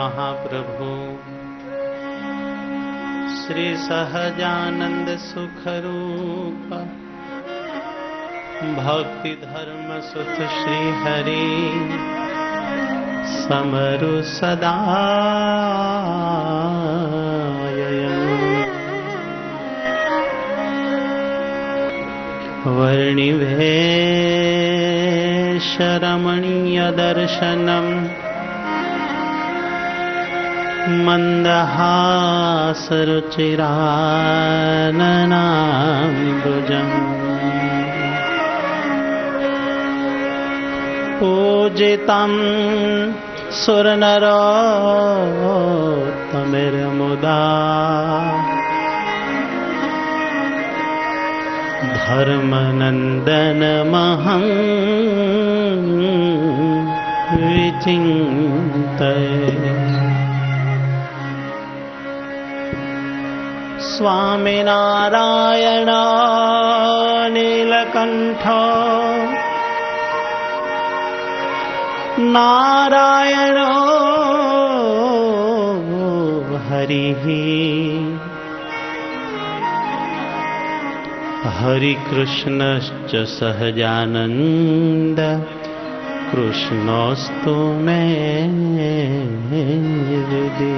महाप्रभु श्री सहजानंद सुख रूप भक्ति धर्म सुत श्री हरि समरु सदा वर्णिभेश रमणीय दर्शनम मन्दहासरुचिराननाम्बुजम् पूजितं सुरनरोत्तमैर्मुदा धर्मनन्दनमहं विचिन्तये। स्वामिनारायण नीलकण्ठ नारायण हरिः हरिकृष्णश्च सहजानन्द कृष्णोऽस्तु मे हृदि।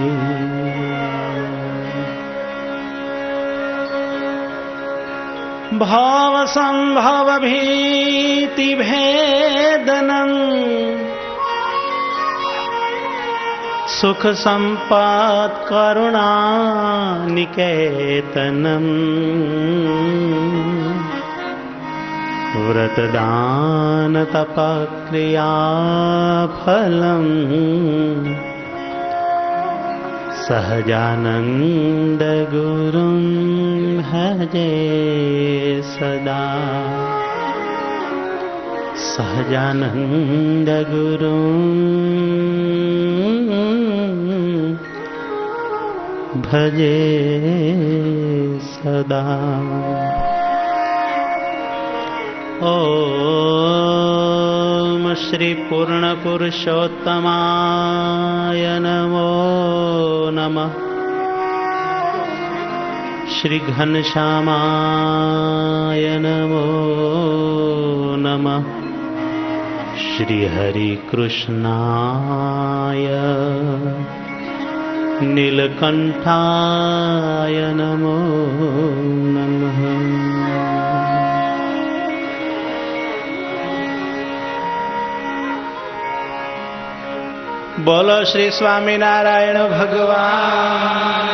भाव संभव भीति भेदनं सुख संपत् करुणा निकेतनम् व्रतदान तपक्रिया फलम् सहजानंद गुरुं भजे सदा। सहजानंद गुरुं भजे सदा। ओम श्री पूर्ण पुरुषोत्तमाय नमो नमः। श्री घनश्यामाय नमो नमः। श्री हरि कृष्णाय नीलकंठाय नमो नमः। बोलो श्री स्वामीनारायण भगवान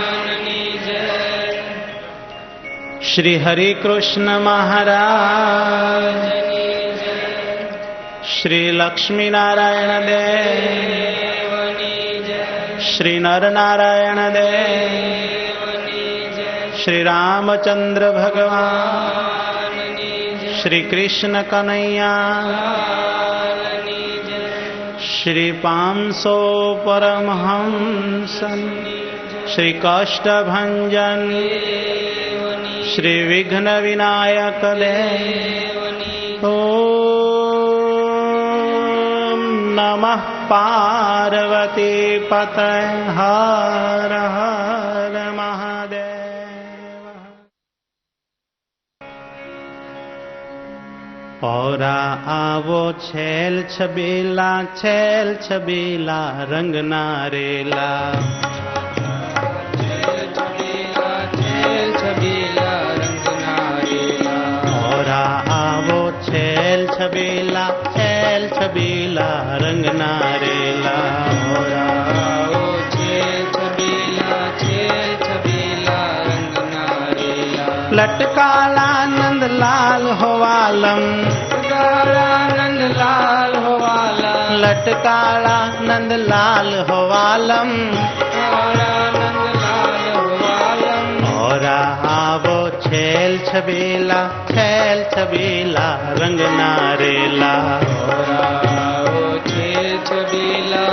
की जय। श्री हरि कृष्ण महाराज की जय। श्री लक्ष्मी नारायण देव की जय। श्री नर नारायण देव की जय। श्री रामचंद्र भगवान की जय। श्री कृष्ण कन्हैया श्री 500 परमहंसन श्री काष्ठभंजन श्री विघ्न विनायक देव। ओम नमः पार्वती पतये हर हर महादेव। औरा आवो छेल छबीला रंग नारेला। छेल छबीला रंग नारेला। औरा आवो छेल छबीला रंग नारेला। औरा आवो छेल छबीला रंग नारेला। लटकाला नंद लाल होवालम। नंद लाल होवालम। लटकाला नंद लाल होवालम। नंद लाल होवालम। और आवो छेल छबीला रंग नारेला। और आवो छेल छबीला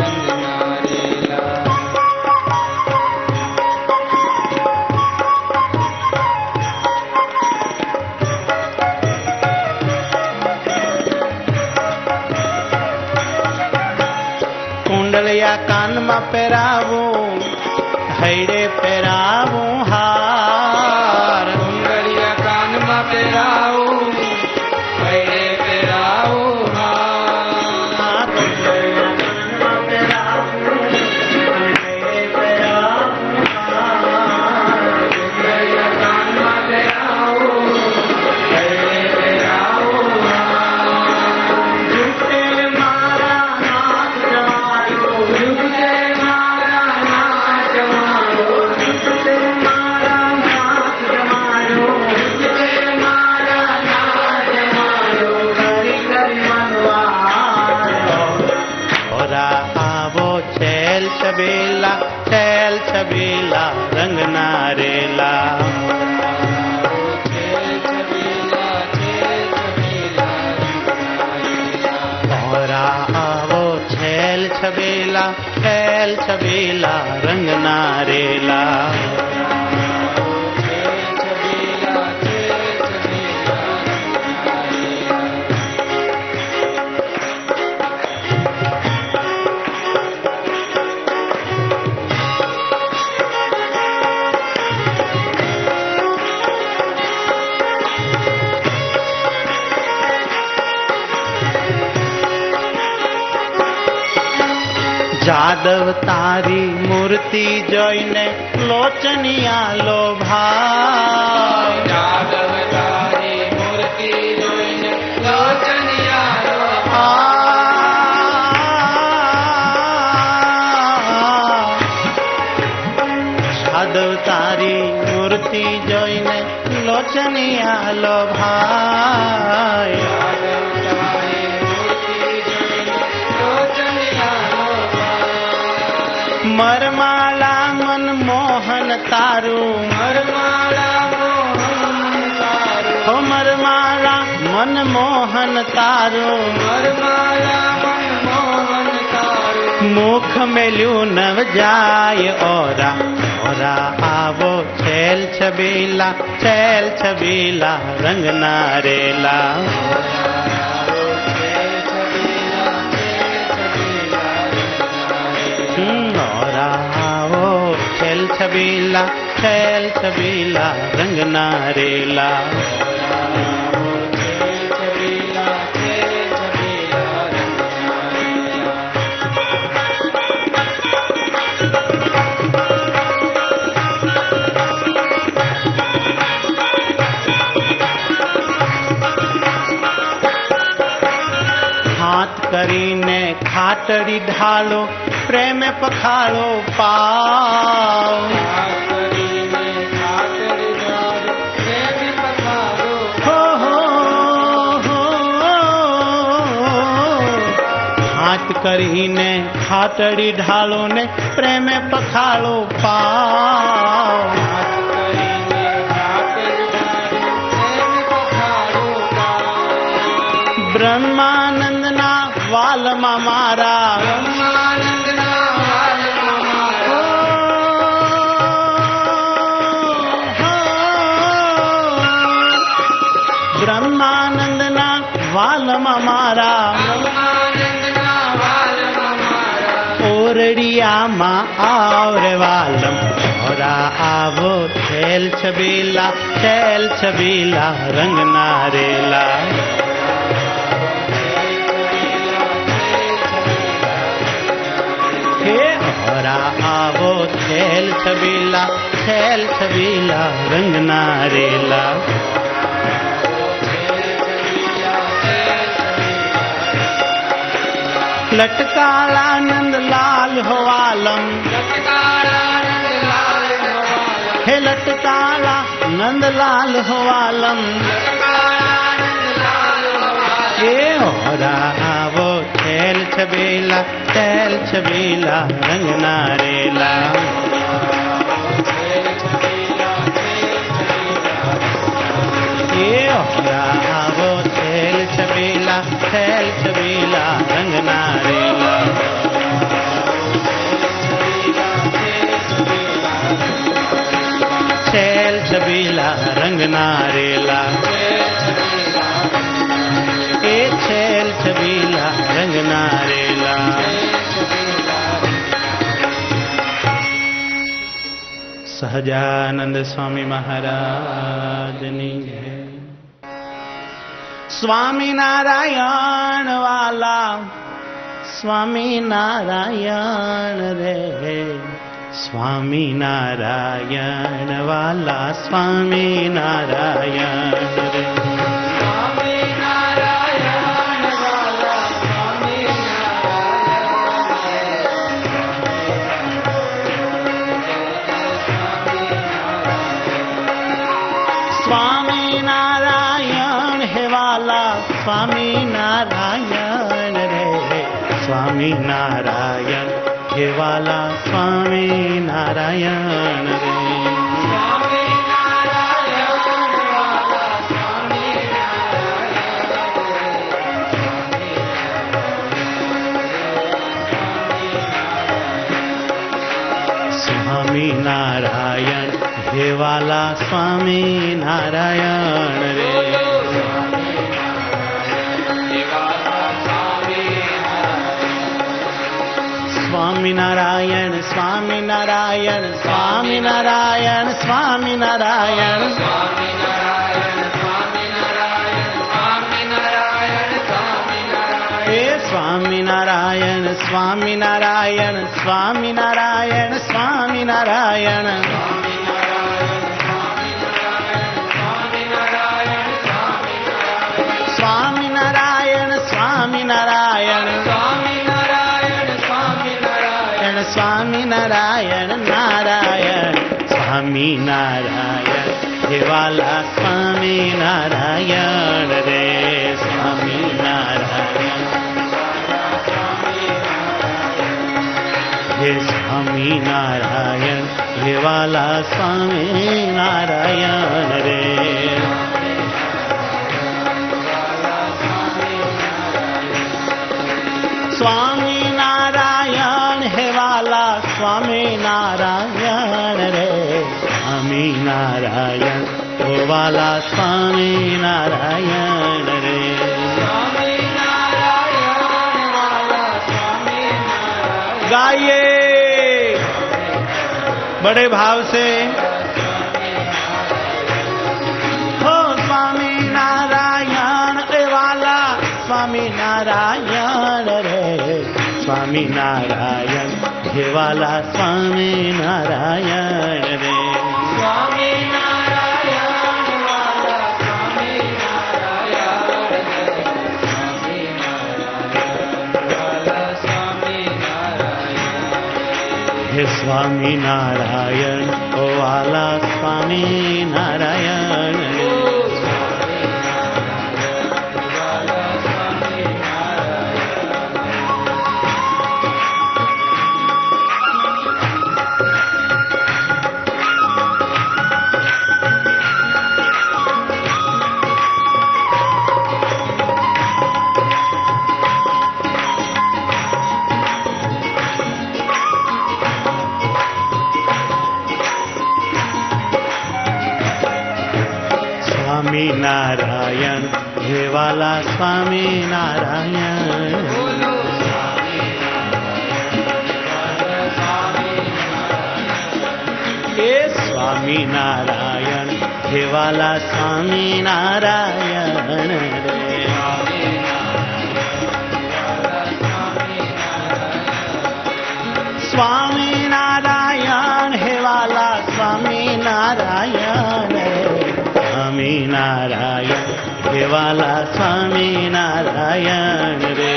रंग नारेला। કાનમાં પહેરાવું, હૈડે પહેરાવું હાર. ઘુંઘરિયા કાનમાં પહેરાવું, હૈડે પહેરાવું હાર. ઘુંઘરિયા કાનમાં પહેરાવું, હૈડે પહેરાવું હાર. ઘુંઘરિયા કાનમાં પહેરાવું, હૈડે પહેરાવું હાર. ઝૂટે મારા નાથ જમાડો, ઝૂટે મારા નાથ મારો, ઝૂટે મારા નાથ જમાડો, ઝૂટે મારા નાથ મારો. કરી કરી મનવાડો. ઓરા આવો છેલ છબીલા, છેલ છબીલા રંગના રેલા. ઓરા આવો છેલ છબીલા, છેલ છબીલા રંગના રેલા. જાદવ તારી મૂર્તિ જોઈને લોચનિયા લોભાય. જાદવ તારી મૂર્તિ જોઈને લોચનિયા જાદવ તારી મૂર્તિ જોઈને લોચનિયા લોભાય. મરમાલા મનમોહન તારું, હો મરમાલા મનમોહન તારું. મુખ મેલ્યું નવ જાય ઓરા, ઓરા આવો છેલ છબીલા, છેલ છબીલા રંગના રેલા. ઓરા આવો છેલ છબીલા, છેલ છબીલા રંગના રેલા. હાથ કરીને ખાટડી ઢાળો, પ્રેમે પખાળો પાવ. હો હો હો. હાથ કરીને ખાટડી ઢાળો ને પ્રેમે પખાળો પાવ. બ્રહ્માનંદના વાલમાં મારા, બ્રહ્માનંદના વાલમાં મારા. ઓરડિયામાં આવરે વાલમ, ઓરા આવો છેલ છબીલા, છેલ છબીલા રંગના રેલા. હે ઓરા આવો છેલ છબીલા, છેલ છબીલા રંગના રેલા. લટકાળા નંદલાલ હોવાલમ, હે લટકાળા નંદલાલ હોવાલમ. હે ઓરા આવો છેલ છબીલા, છેલ છબીલા રંગના રેલા. હે ઓરા આવો છેલ છબીલા, છેલ છબીલા રંગના રેલા. છેલ છબીલા રંગના રેલા. એ છેલ છબીલા રંગના રેલા. સહજાનંદ સ્વામી મહારાજની જય. સ્વામિનારાયણ વાલા સ્વામિનારાયણ રે, સ્વામિનારાયણ વાલા સ્વામિનારાયણ રે. સ્વામિનારાયણ હે વાલા સ્વામિનારાયણ રે, સ્વામિનારાયણ હે વાલા સ્વામિનારાયણ રે. સ્વામિનારાયણ હે વાલા સ્વામિનારાયણ રે. સ્વામિનારાયણ સ્વામિનારાયણ સ્વામિનારાયણ સ્વામિનારાયણ હે સ્વામિનારાયણ સ્વામિનારાયણ સ્વામિનારાયણ સ્વામિનારાયણ સ્વામિનારાયણ સ્વામિનારાયણ સ્વામિનારાયણ નારાયણ સ્વામિનારાયણ હે વાલા સ્વામિનારાયણ રે. સ્વામિનારાયણ હે સ્વામિનારાયણ હે વાલા સ્વામિનારાયણ રે. સ્વામિનારાયણ હે વાલા સ્વામિનારાયણ રે, સ્વામિનારાયણ હે વાલા સ્વામિનારાયણ રે. गाइए बड़े भाव से हो स्वामिनारायण रे वाला स्वामिनारायण रे, स्वामिनारायण हे वाला स्वामिनारायण रे. हे स्वामिनारायण ओ वाला स्वामिनारायण रे. स्वामीनारायण हे वाला स्वामीनारायण. हे स्वामीनारायण हे वाला स्वामीनारायण रे. स्वामीनारायण हे वाला स्वामीनारायण रे. स्वामीनारायण हे वाला स्वामीनारायण रे.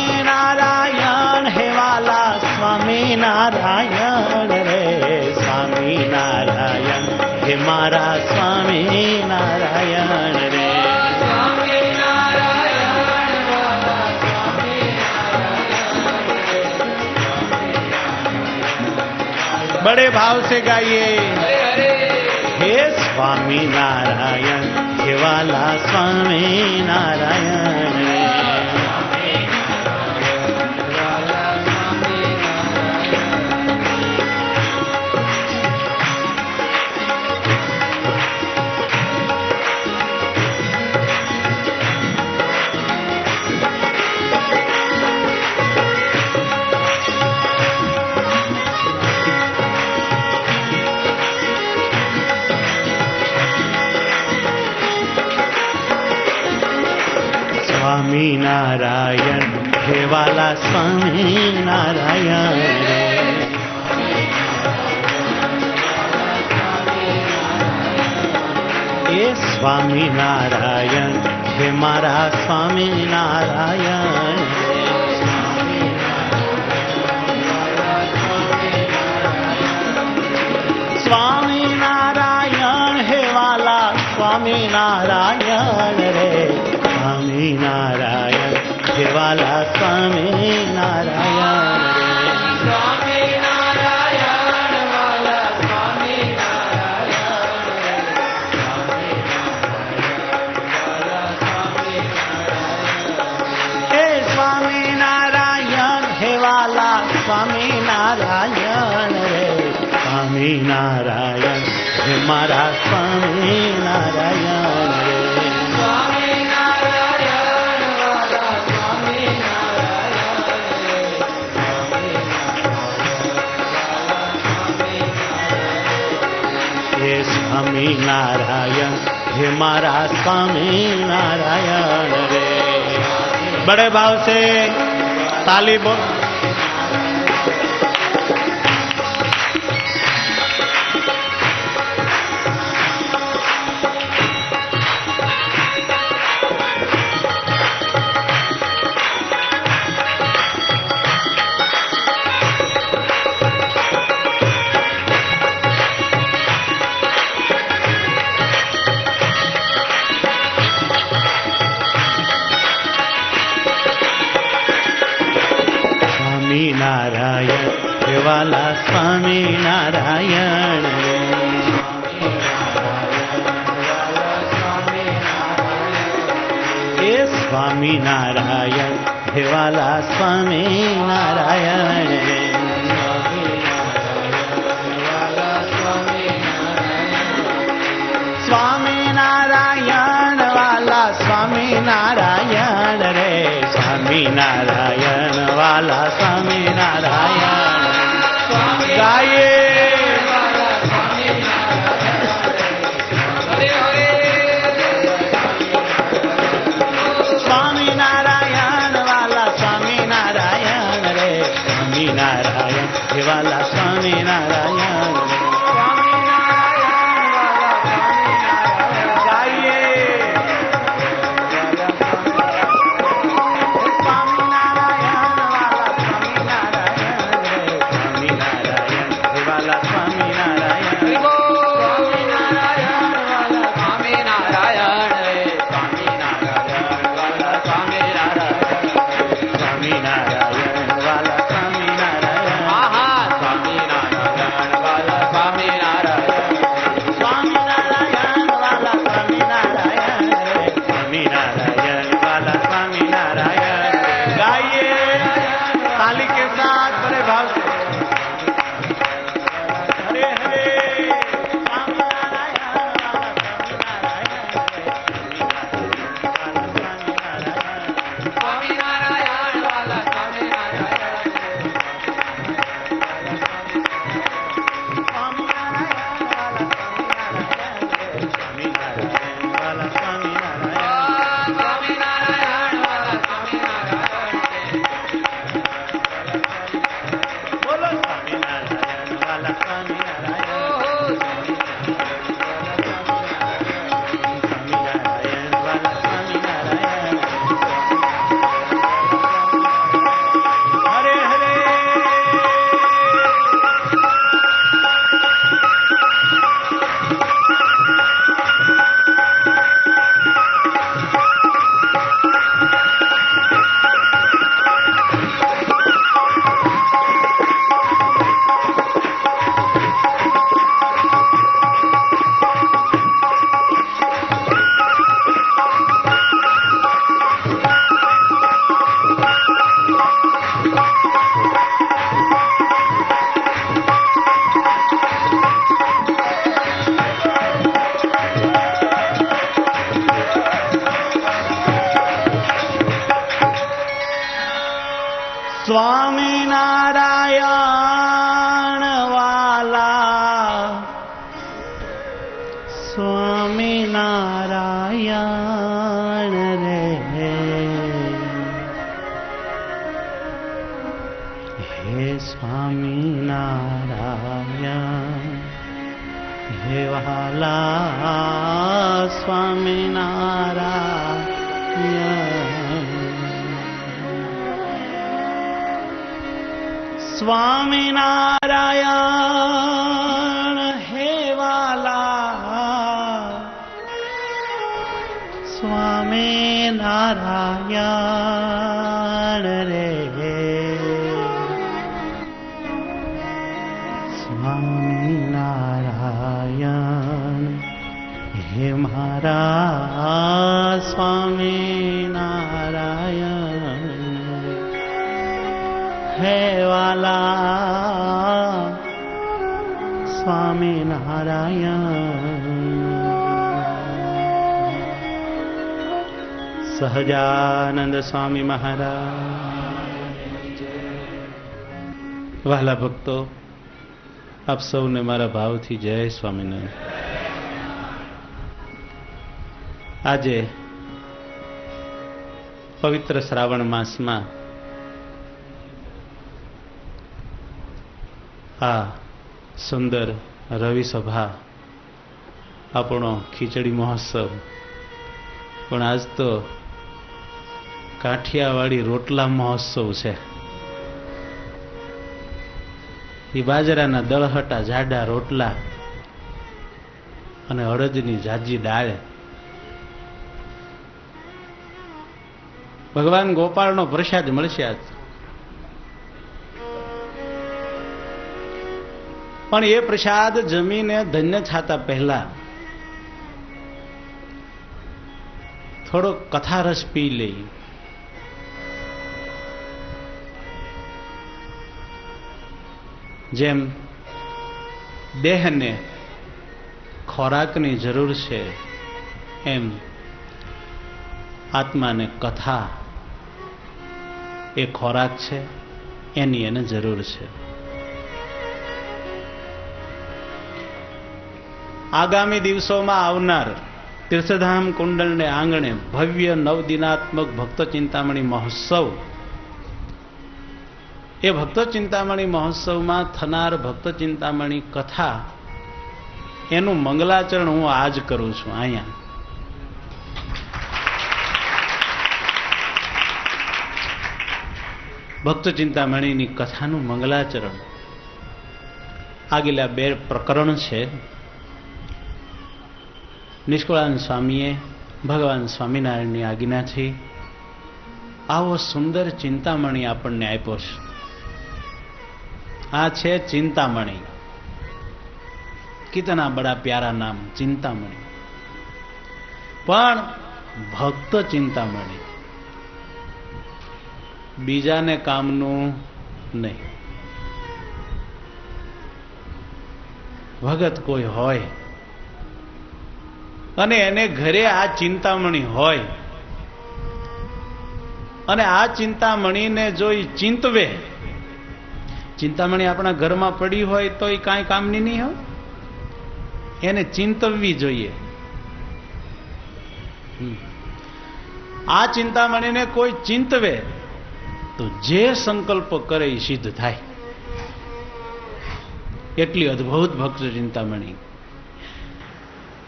स्वामीनारायण हे वाला स्वामीनारायण रे. स्वामीनारायण हे मारा स्वामीनारायण रे. बड़े भाव से गाइए. हे स्वामीनारायण हे वाला स्वामीनारायण रे. સ્વામિનારાયણ હે વાલા સ્વામિનારાયણ રે. એ સ્વામિનારાયણ હે મારા સ્વામિનારાયણ રે. સ્વામિનારાયણ હે વાલા સ્વામિનારાયણ રે. સ્વામિનારાયણ હે વાલા સ્વામિનારાયણ રે. સ્વામિનારાયણ હે વાલા સ્વામિનારાયણ રે. સ્વામિનારાયણ હે મારા સ્વામિનારાયણ રે. સ્વામિનારાયણ હે મારા સ્વામિનારાયણ રે. बड़े भाव से ताली बोल. સ્વામિનારાયણ હે વાલા સ્વામિનારાયણ રે. એ સ્વામિનારાયણ હે વાલા સ્વામિનારાયણ રે. સ્વામિનારાયણ વાલા સ્વામિનારાયણ રે. સ્વામિનારાયણ વાલા સ્વામિનારાયણ ગાયે. સ્વામિનારાયણ વાલા સ્વામિનારાયણ રે. સ્વામિનારાયણ હે વાલા સ્વામિનારાયણ રે. સ્વામિનારાયણ વાલા સ્વામિનારાયણ રે. સ્વામિનારાયણ હે વહાલા સ્વામિનારાયણ સ્વામિનારાયણ હે વાલા સ્વામિનારાયણ રે સ્વામિનારાયણ હે મારા સ્વામિનારાયણ હે વાલા સ્વામિનારાયણ સહજાનંદ સ્વામી મહારાજ. વહાલા ભક્તો, આપ સૌને મારા ભાવથી જય સ્વામિનારાયણ. આજે પવિત્ર શ્રાવણ માસમાં આ સુંદર રવિ સભા, આપણો ખીચડી મહોત્સવ, પણ આજ તો કાઠિયાવાડી રોટલા મહોત્સવ છે. એ બાજરાના દળહટા જાડા રોટલા અને અડદની જાજી દાળ. ભગવાન ગોપાળનો પ્રસાદ મળશે આજ. પણ એ પ્રસાદ જમીને ધન્ય થતા પહેલા થોડો કથારસ પી લઈ. જેમ દેહને ખોરાકની જરૂર છે, એમ આત્માને કથા એ ખોરાક છે, એની એને જરૂર છે. આગામી દિવસોમાં આવનાર તીર્થધામ કુંડલને આંગણે ભવ્ય નવદિનાત્મક ભક્ત ચિંતામણી મહોત્સવ, એ ભક્ત ચિંતામણી મહોત્સવમાં થનાર ભક્ત ચિંતામણી કથા, એનું મંગલાચરણ હું આજ કરું છું. અહીંયા ભક્ત ચિંતામણીની કથાનું મંગલાચરણ. આગેલા 2 પ્રકરણ છે. નિષ્કળાનંદ સ્વામીએ ભગવાન સ્વામિનારાયણની આજ્ઞાથી આવો સુંદર ચિંતામણી આપણને આપ્યો છે. આ છે ચિંતામણી. કિતના બડા પ્યારા નામ, ચિંતામણી. પણ ભક્ત ચિંતામણી, બીજાને કામનું નહીં. ભગત કોઈ હોય અને એને ઘરે આ ચિંતામણી હોય અને આ ચિંતામણીને જો ઈ ચિંતવે, ચિંતામણી આપણા ઘરમાં પડી હોય તો એ કાંઈ કામની નહીં હોય, એને ચિંતવવી જોઈએ. આ ચિંતામણીને કોઈ ચિંતવે તો જે સંકલ્પ કરે એ સિદ્ધ થાય. એટલી અદ્ભુત ભક્ત ચિંતામણી.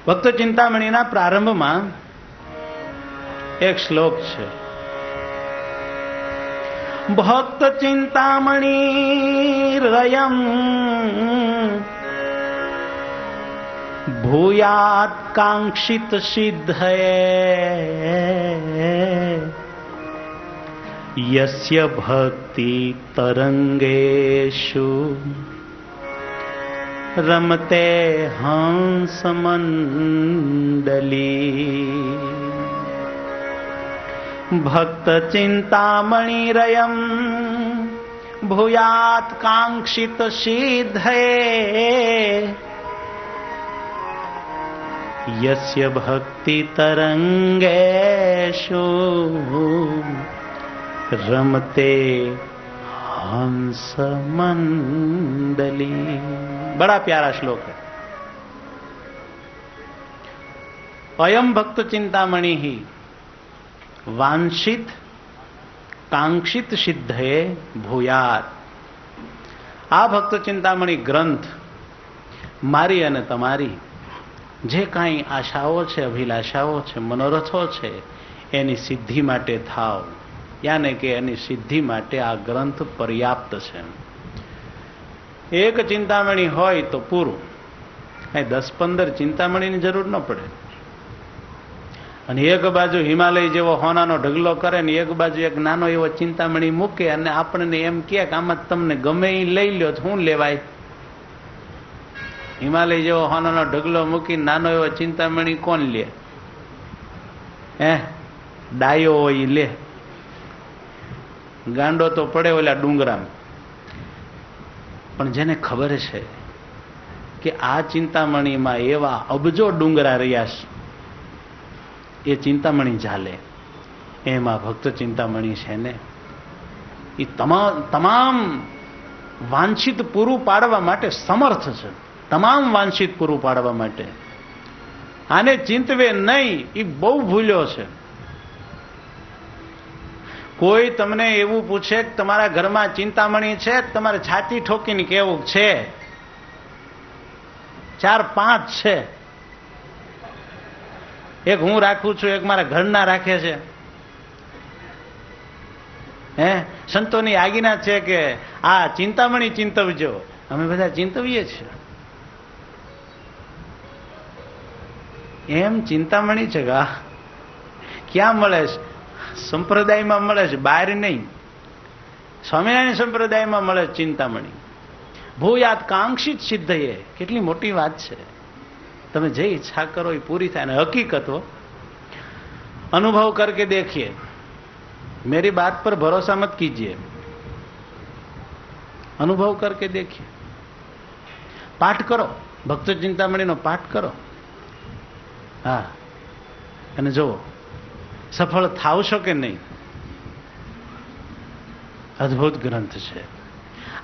ભક્ત ચિંતામણીના પ્રારંભમાં એક શ્લોક છે. ભક્ત ચિંતામણી રયમ ભૂયાત કાંક્ષિત સિદ્ધયે યસ્ય ભક્તિ તરંગેષુ રમતે હંસ મંડલી. ભક્ત ચિંતામણીરયમ ભૂયાત કાંક્ષિત સિદ્ધયે યસ્ય ભક્તિ તરંગેષુ રમતે હંસ મંડલી. बड़ा प्यारा श्लोक है. अयम भक्त चिंतामणि ही वांछित कांक्षित सिद्धये भूयात. આ ભક્ત ચિંતામણી ગ્રંથ મારી અને તમારી જે કાંઈ આશાઓ છે, અભિલાષાઓ છે, મનોરથો છે, એની સિદ્ધિ માટે થાવ, યાને કે એની સિદ્ધિ માટે આ ગ્રંથ પર્યાપ્ત છે. એક ચિંતામણી હોય તો પૂરું, કઈ 10-15 ચિંતામણીની જરૂર ન પડે. અને એક બાજુ હિમાલય જેવો હોનાનો ઢગલો કરે ને એક બાજુ એક નાનો એવો ચિંતામણી મૂકે અને આપણને એમ કહે કે આમાં તમને ગમે એ લઈ લ્યો, શું લેવાય? હિમાલય જેવો હોનાનો ઢગલો મૂકી નાનો એવો ચિંતામણી કોણ લે? ડાયો હોય એ લે, ગાંડો તો પડે ઓલા ડુંગરામાં. પણ જેને ખબર છે કે આ ચિંતામણીમાં એવા અબજો ડુંગરા રહ્યા છે, એ ચિંતામણી ચાલે. એમાં ભક્ત ચિંતામણી છે ને એ તમામ વાંછિત પૂરું પાડવા માટે સમર્થ છે. તમામ વાંછિત પૂરું પાડવા માટે. આને ચિંતવે નહીં એ બહુ ભૂલ્યો છે. કોઈ તમને એવું પૂછે કે તમારા ઘરમાં ચિંતામણી છે, તમારે છાતી ઠોકીને કેવું છે 4-5 છે. એક હું રાખું છું, એક મારા ઘરના રાખે છે. સંતોની આજ્ઞા છે કે આ ચિંતામણી ચિંતવજો. અમે બધા ચિંતવીએ છીએ. એમ ચિંતામણી છે કે ક્યાં મળે છે? સંપ્રદાયમાં મળે છે, બહાર નહીં. સ્વામિનારાયણ સંપ્રદાયમાં મળે છે ચિંતામણી. ભૂયાત કાંક્ષિત સિદ્ધયે. કેટલી મોટી વાત છે. તમે જે ઈચ્છા કરો એ પૂરી થાય. અને હકીકતો અનુભવ કરકે देखिए, मेरी बात पर भरोसा मत कीजिए, अनुभव करके देखिए. પાઠ કરો, ભક્ત ચિંતામણીનો પાઠ કરો. હા, અને જુઓ સફળ થાવશો કે નહીં. અદ્ભુત ગ્રંથ છે.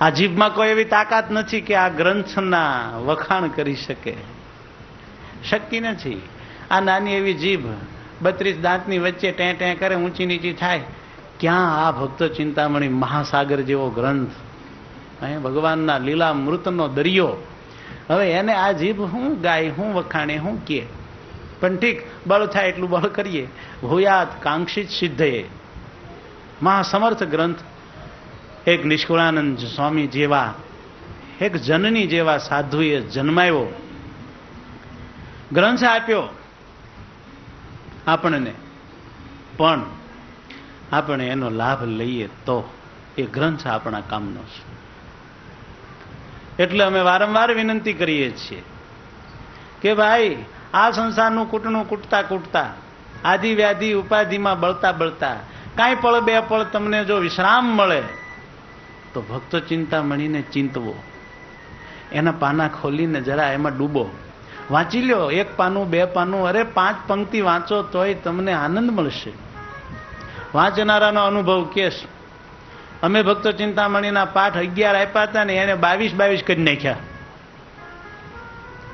આ જીભમાં કોઈ એવી તાકાત નથી કે આ ગ્રંથના વખાણ કરી શકે. શક્તિ નથી. આ નાની એવી જીભ 32 દાંતની વચ્ચે ટેં ટેં કરે, ઊંચી નીચી થાય. ક્યાં આ ભક્ત ચિંતામણી મહાસાગર જેવો ગ્રંથ, અહીંયા ભગવાનના લીલા મૃતનો દરિયો. હવે એને આ જીભ હું ગાય, હું વખાણે, હું કે. પણ ઠીક, બળ થાય એટલું બળ કરીએ. ભૂયાત કાંક્ષિત સિદ્ધયે. મહાસમર્થ ગ્રંથ. એક નિષ્કુળાનંદ સ્વામી જેવા, એક જનની જેવા સાધુએ જન્માયો, ગ્રંથ આપ્યો આપણને. પણ આપણે એનો લાભ લઈએ તો એ ગ્રંથ આપણા કામનો છે. એટલે અમે વારંવાર વિનંતી કરીએ છીએ કે ભાઈ, આ સંસારનું કૂટનું કૂટતા કૂટતા, આદિ વ્યાધિ ઉપાધિમાં બળતા બળતા, કાંઈ પળ બે પળ તમને જો વિશ્રામ મળે તો ભક્ત ચિંતામણીને ચિંતવો. એના પાના ખોલીને જરા એમાં ડૂબો, વાંચી લ્યો. 1 પાનું 2 પાનું, અરે 5 પંક્તિ વાંચો તોય તમને આનંદ મળશે. વાંચનારાનો અનુભવ કેસ. અમે ભક્ત ચિંતામણીના પાઠ 11 આપ્યા હતા ને એને 22 કરી નાખ્યા.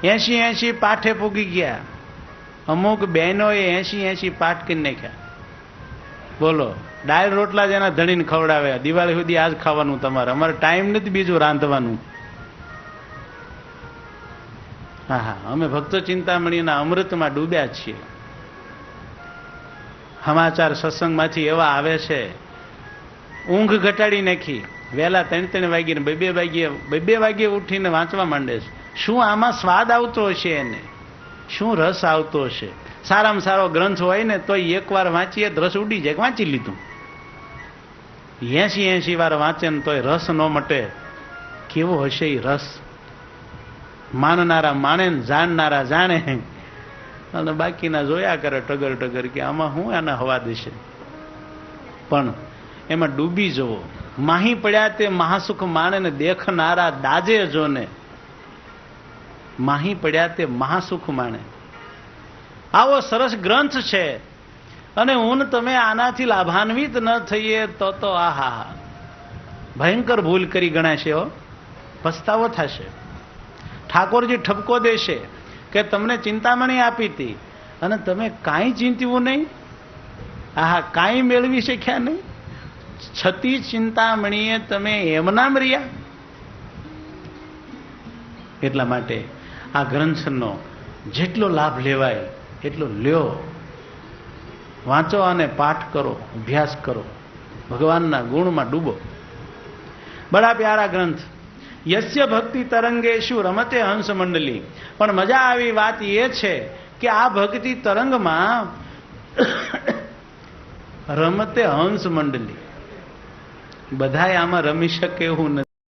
80 પાઠે પૂગી ગયા. અમુક બહેનોએ 80 પાઠ કરી નાખ્યા. બોલો, દાળ રોટલા જ એના ધણીને ખવડાવે. દિવાળી સુધી આજ ખાવાનું તમારે, અમારે ટાઈમ નથી બીજું રાંધવાનું. હા હા, અમે ભક્ત ચિંતામણીના અમૃતમાં ડૂબ્યા છીએ. સમાચાર સત્સંગમાંથી એવા આવે છે, ઊંઘ ઘટાડી નાખી, વહેલા 3 વાગ્યે 2 વાગ્યે ઉઠીને વાંચવા માંડે છે. શું આમાં સ્વાદ આવતો હશે એને? શું રસ આવતો હશે? સારામાં સારો ગ્રંથ હોય ને તો એકવાર વાંચીએ તો રસ ઉડી જાય. વાંચી લીધું. 80 વાર વાંચે ને તોય રસ ન મટે. કેવો હશે એ રસ? માનનારા માણે ને જાણનારા જાણે, અને બાકીના જોયા કરે ટગર ટગર કે આમાં શું આના હવા દેશે. પણ એમાં ડૂબી જવો. માહી પડ્યા તે મહાસુખ માણે ને દેખનારા દાજે જોને. માહી પડ્યા તે મહાસુખ માણે. આવો સરસ ગ્રંથ છે અને હું તમે આનાથી લાભાન્વિત ન થઈએ તો આહા, ભયંકર ભૂલ કરી ગણાશે. હો, પસ્તાવો થશે. ઠાકોરજી ઠપકો દેશે કે તમને ચિંતામણી આપી હતી અને તમે કાંઈ ચિંતવું નહીં. આહા, કાંઈ મેળવી શક્યા નહીં. છતી ચિંતામણીએ તમે એમનામ રહ્યા. એટલા માટે આ ગ્રંથનો જેટલો લાભ લેવાય એટલો લ્યો, વાંચો અને પાઠ કરો, અભ્યાસ કરો, ભગવાનના ગુણમાં ડૂબો. બડા પ્યારા ગ્રંથ. યસ્ય ભક્તિ તરંગેશુ રમતે હંસ મંડલી. પણ મજા આવી વાત એ છે કે આ ભક્તિ તરંગમાં રમતે હંસ મંડલી, બધાય આમાં રમી શકે એવું નથી.